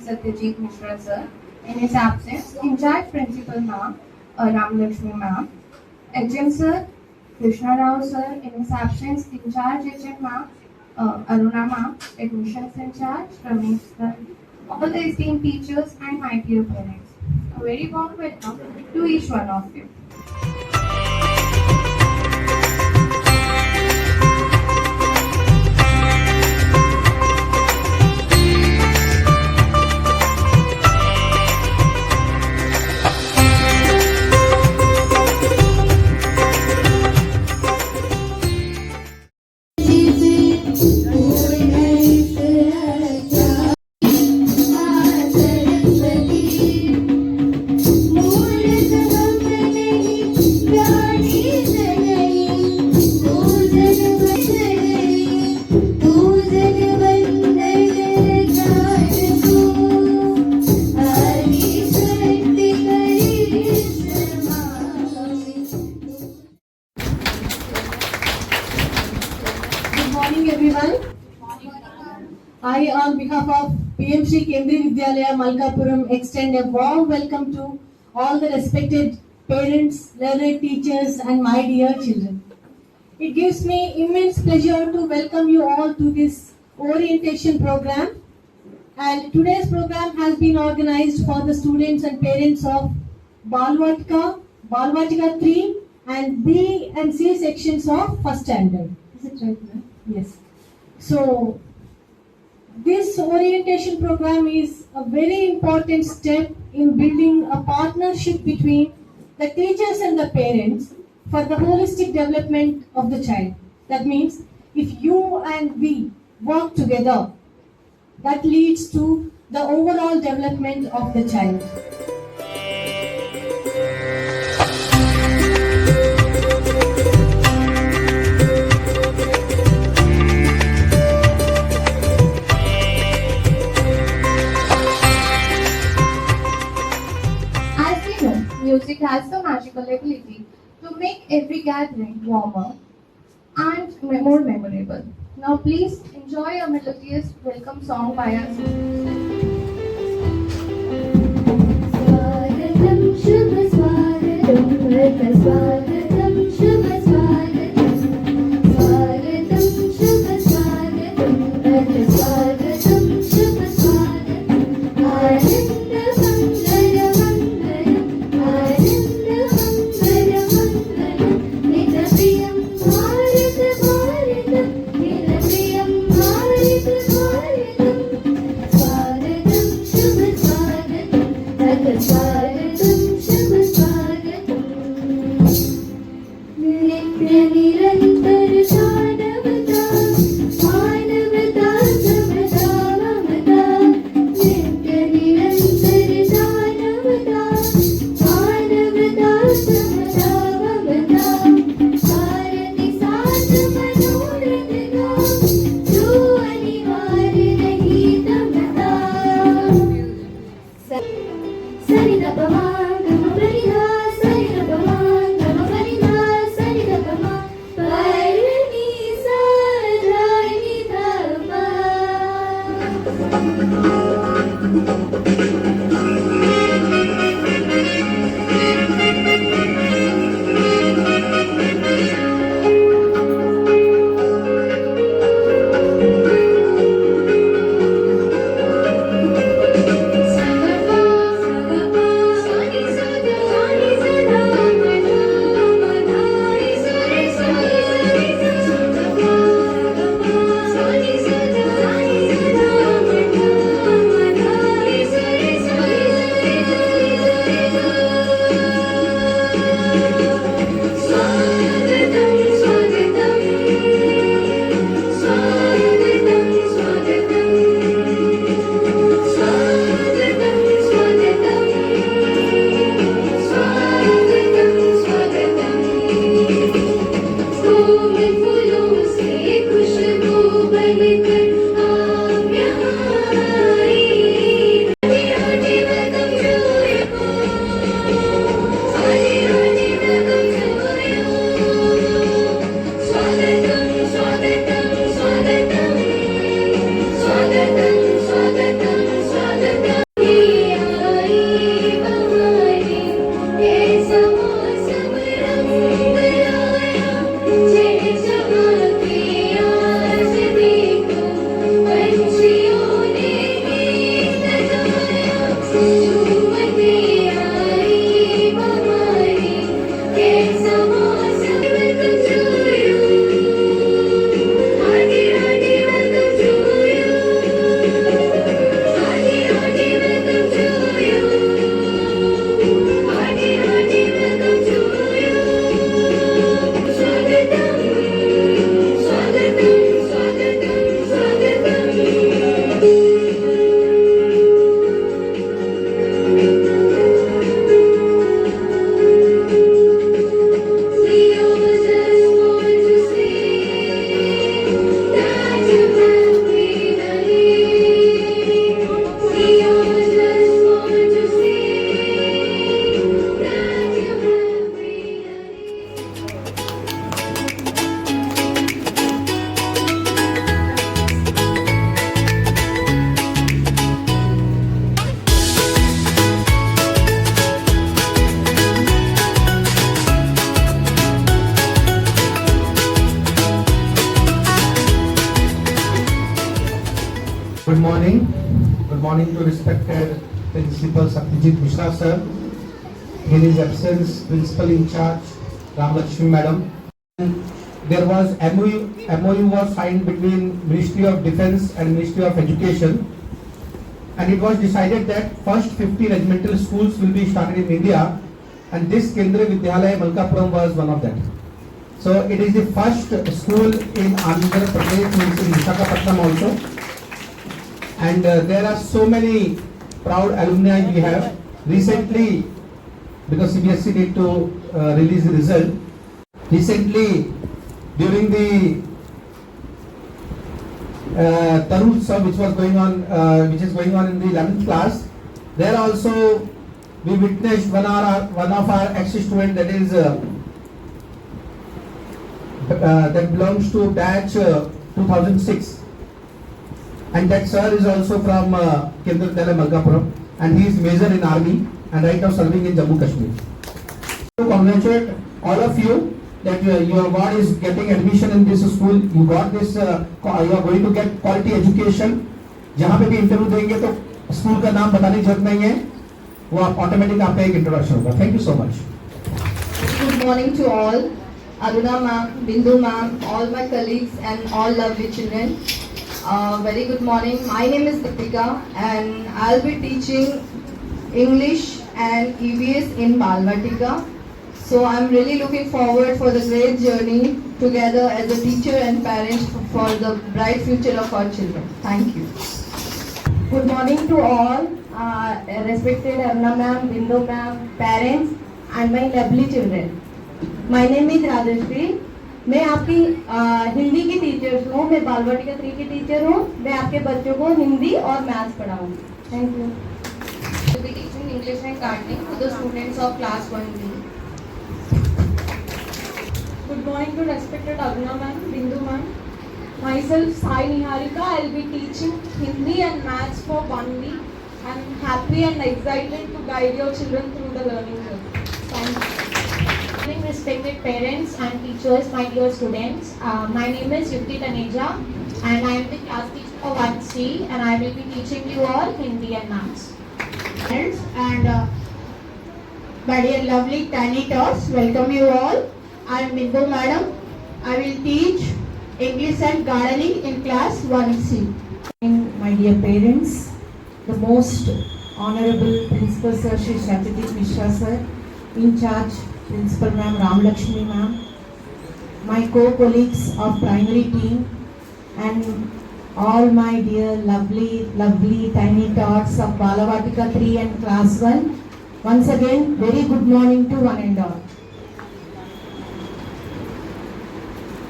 Satyajit Mishra sir. In his absence, in charge principal ma'am, Ram Lakshmi ma'am. HM sir, Krishna Rao sir. In his absence, in charge HM ma'am, Aruna ma'am. Admissions in charge, Ramesh sir. All the esteemed teachers and my dear parents. A very warm welcome to each one of you. Morning everyone. I on behalf of PM Shri Kendriya Vidyalaya Malkapuram extend a warm welcome to all the respected parents, learned teachers and my dear children. It gives me immense pleasure to welcome you all to this orientation program, and today's program has been organized for the students and parents of Balvatika 3 and B and C sections of first standard. Is it right? Yes. So, this orientation program is a very important step in building a partnership between the teachers and the parents for the holistic development of the child. That means if you and we work together, that leads to the overall development of the child. Music has the magical ability to make every gathering warmer and more memorable. Now please enjoy a melodious welcome song by us. Swagatam morning. Good morning to respected Principal Satyajit Mishra sir. In his absence, Principal in charge Ram Lakshmi madam. There was MOU was signed between Ministry of Defence and Ministry of Education, and it was decided that first 50 regimental schools will be started in India, and this Kendriya Vidyalaya Malkapuram was one of that. So it is the first school in Andhra Pradesh, means in Visakhapatnam also, and there are so many proud alumni we have. Recently, because CBSE need to release the result, recently during the Tarun Utsav, which is going on in the 11th class, there also we witnessed one of our ex-student, that is that belongs to batch 2006, and that sir is also from Kendriya Vidyalaya Malkapuram, and he is major in army and right now serving in Jammu Kashmir. To congratulate all of you that your ward is getting admission in this school. You got this, you are going to get quality education. जहाँ पे भी interview देंगे तो school का नाम बताने की जरूरत नहीं है, वो ऑटोमेटिक आपका एक इंट्रोडक्शन होगा. Thank you so much. Good morning to all. Aruna ma'am, Bindu ma'am, all my colleagues and all lovely children. Very good morning. My name is Deepika and I'll be teaching English and EVS in Balvatika. So I'm really looking forward for the great journey together as a teacher and parent for the bright future of our children. Thank you. Good morning to all, respected Aruna ma'am, Bindu ma'am, parents and my lovely children. My name is Rajashri. मैं आपकी हिंदी की teacher हूँ. मैं बालवाटिका 3 की teacher हूँ. मैं आपके बच्चों को हिंदी और मैथ्स पढ़ाऊँगी. Thank you. will be teaching English and gardening to the students of class 1B. Good morning to respected Aruna ma'am, Bindu ma'am. Myself Sai Niharika. I will be teaching Hindi and Maths for 1 week. I am happy and excited to guide your children through the learning journey. Thank you. Good morning, respected parents and teachers, my dear students. My name is Yukti Taneja and I am the class teacher for 1C and I will be teaching you all Hindi and Maths. And my dear lovely tiny tots, welcome you all. I am Bindu madam. I will teach English and gardening in class 1C. My dear parents, the most honorable Principal Sir Shri Satyajit Mishra sir, in charge Principal Ma'am Ram Lakshmi ma'am, my co-colleagues of primary team, and all my dear lovely tiny tots of Balavatika 3 and class 1. Once again, very good morning to one and all.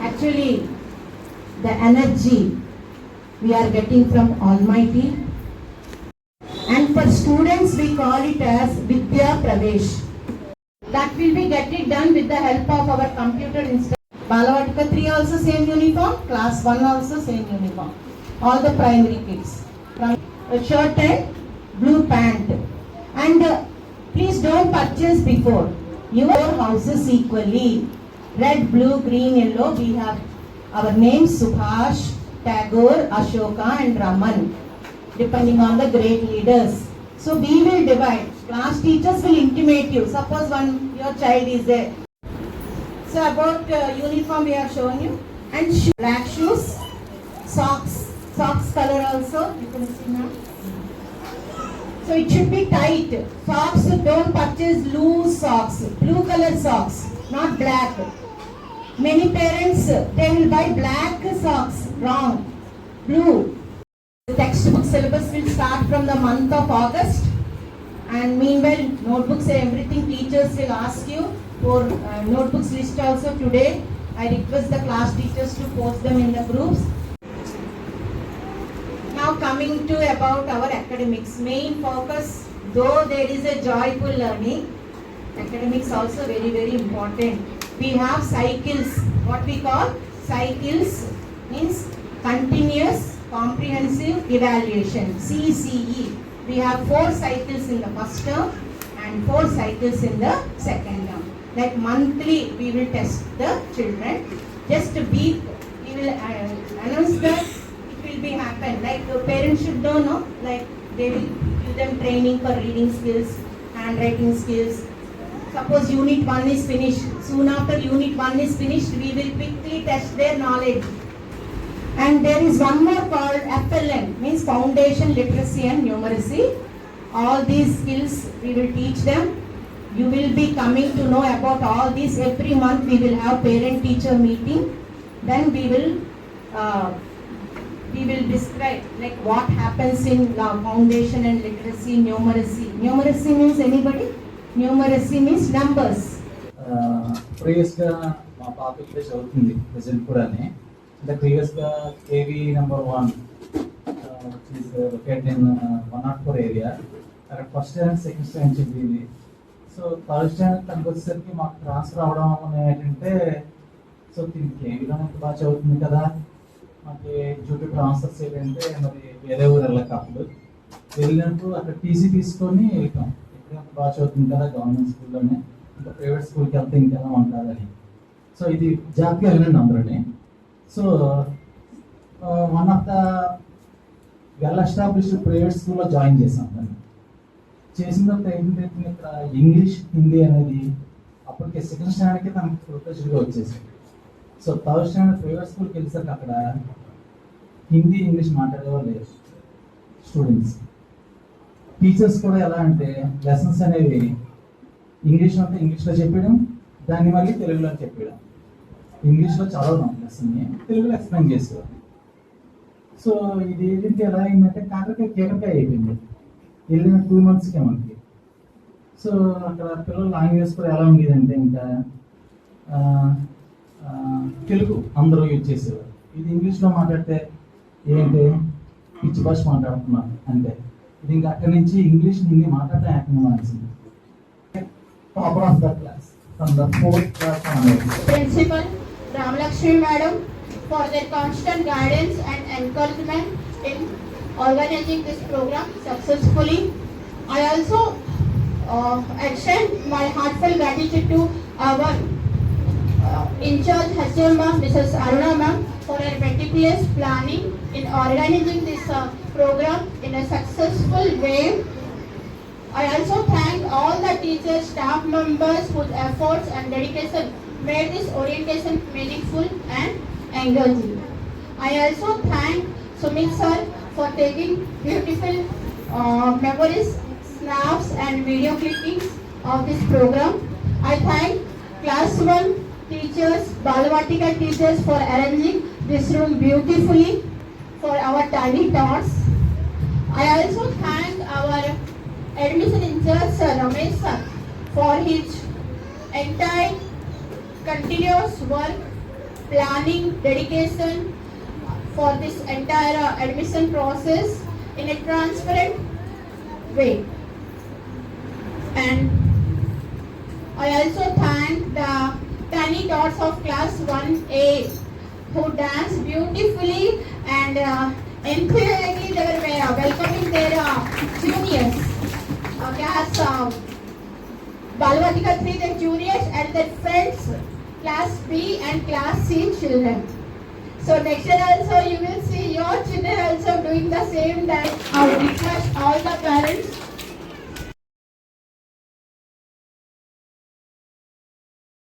Actually, the energy we are getting from Almighty, and for students we call it as Vidya Pravesh. That will be get it done with the help of our computer instructor. Balavatika 3 also same uniform, class 1 also same uniform. All the primary kids. A shirt and blue pant. And please don't purchase before. Your houses equally. Red, blue, green, yellow. We have our names Subhash, Tagore, Ashoka and Raman, depending on the great leaders. So we will divide. Class teachers will intimate you. Suppose your child is there. So about uniform we have shown you. And black shoes, socks color also. You can see now. So it should be tight. Socks, don't purchase loose socks. Blue color socks, not black. Many parents, they will buy black socks. Wrong. Blue. The textbook syllabus will start from the month of August. And meanwhile, notebooks and everything teachers will ask you for notebooks list also today. I request the class teachers to post them in the groups. Now coming to about our academics. Main focus, though there is a joyful learning, academics also very important. We have cycles. What we call cycles means continuous comprehensive evaluation, CCE. We have 4 cycles in the first term and 4 cycles in the second term. Like monthly we will test the children. Just a week we will announce that it will be happen. Like parents should know, like they will give them training for reading skills, handwriting skills. Suppose unit 1 is finished. Soon after unit 1 is finished, we will quickly test their knowledge. And there is one more called FLN, means Foundation Literacy and Numeracy. All these skills we will teach them. You will be coming to know about all these. Every month we will have parent-teacher meeting. Then we will describe like what happens in foundation and literacy, numeracy. Numeracy means anybody? Numeracy means numbers. ప్రీవియస్గా మా పాప ఇక్కడే చదువుతుంది present కూడానే అంటే ప్రీవియస్గా KV number 1 locate in 104 area అక్కడ first standard second standard చదివింది. So third standard తనకు వచ్చేసరికి మాకు ట్రాన్స్ఫర్ అవ్వడం వల్ల ఏంటంటే సో దీనికి కేవీలో ఎంత బాగా చదువుతుంది కదా, మనకి డ్యూటీ ట్రాన్స్ఫర్స్ ఏంటంటే మరి వేరే ఊరు వెళ్ళక అప్పుడు వెళ్ళినప్పుడు అక్కడ టీసీ తీసుకొని వెళ్తాం. ఎప్పుడంత బాగా చదువుతుంది కదా గవర్నమెంట్ స్కూల్లోనే, ఇంకా ప్రైవేట్ స్కూల్కి వెళ్తే ఇంకెలా ఉంటుందని. సో ఇది జాతీయ ఎలిమెంట్ అందరూని. So one of the well established private స్కూల్లో జాయిన్ చేసాం. దాన్ని చేసిన తర్వాత ఏంటంటే ఇక్కడ ఇంగ్లీష్ హిందీ అనేది అప్పటికే సెకండ్ స్టాండర్డ్కి తనకి ప్రొఫెషన్గా వచ్చేసింది. సో థర్డ్ స్టాండర్డ్ ప్రైవేట్ స్కూల్కి వెళ్ళేసరికి అక్కడ హిందీ ఇంగ్లీష్ మాట్లాడేవాళ్ళు లేరు స్టూడెంట్స్. టీచర్స్ కూడా ఎలా అంటే లెసన్స్ అనేవి ఇంగ్లీష్ అంటే ఇంగ్లీష్లో చెప్పడం, దాన్ని మళ్ళీ తెలుగులో చెప్పడం. ఇంగ్లీష్లో చదవడం లెసన్ని, తెలుగులో ఎక్స్ప్లెయిన్ చేసేవారు. సో ఇది ఏంటంటే ఎలా అయిందంటే కేకరకాయ అయిపోయింది వెళ్ళిన 2 monthsకే మనకి. సో అక్కడ పిల్లల లాంగ్వేజ్ కూడా ఎలా ఉండేదంటే ఇంకా తెలుగు అందరూ యూజ్ చేసేవారు. ఇది ఇంగ్లీష్లో మాట్లాడితే ఏంటి పిచ్చి భాష మాట్లాడుతున్నారు అంటే ఇది ఇంకా అక్కడి నుంచి ఇంగ్లీష్ హిందీ మాట్లాడటం యాక్టింగ్ మానేసింది. Topper of the class from the 4th class onwards. Principal Ramlakshmi Madam for their constant guidance and encouragement in organizing this program successfully. I also extend my heartfelt gratitude to our in charge HM ma'am, Mrs. Aruna ma'am, for her meticulous planning in organizing this program in a successful way. I also thank all the teachers, staff members whose efforts and dedication made this orientation meaningful and engaging. I also thank Sumit sir for taking beautiful memories, snaps and video clippings of this program. I thank class 1 teachers, Balavatika teachers for arranging this room beautifully for our tiny tots. I also thank our admission in charge Sir Ramesh sir for his entire continuous work, planning, dedication for this entire admission process in a transparent way. And I also thank the tiny dots of class 1A who danced beautifully and enthusiastically they were welcoming their juniors. Class Balavatika 3, their juniors and their friends, class B and class C children. So next year also you will see your children also doing the same dance. I request all the parents